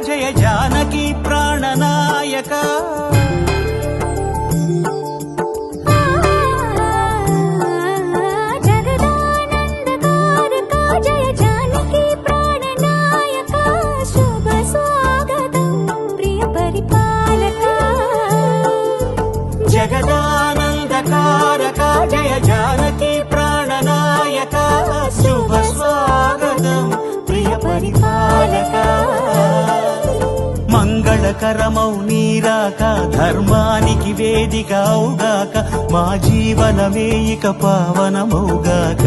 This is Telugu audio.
జయ జానకి ప్రాణనాయక జగదానందకారక జయ జానకి ప్రాణనాయక శుభ స్వాగతం ప్రియ పరిపాలక జగదానందకారక జయ జానకి ప్రాణనాయక శుభ స్వాగతం ప్రియ పరిపాలక మంగళకరమౌ నీరాక ధర్మానికి వేదిక అవుగాక మా జీవనమే ఇక పావనమౌగాక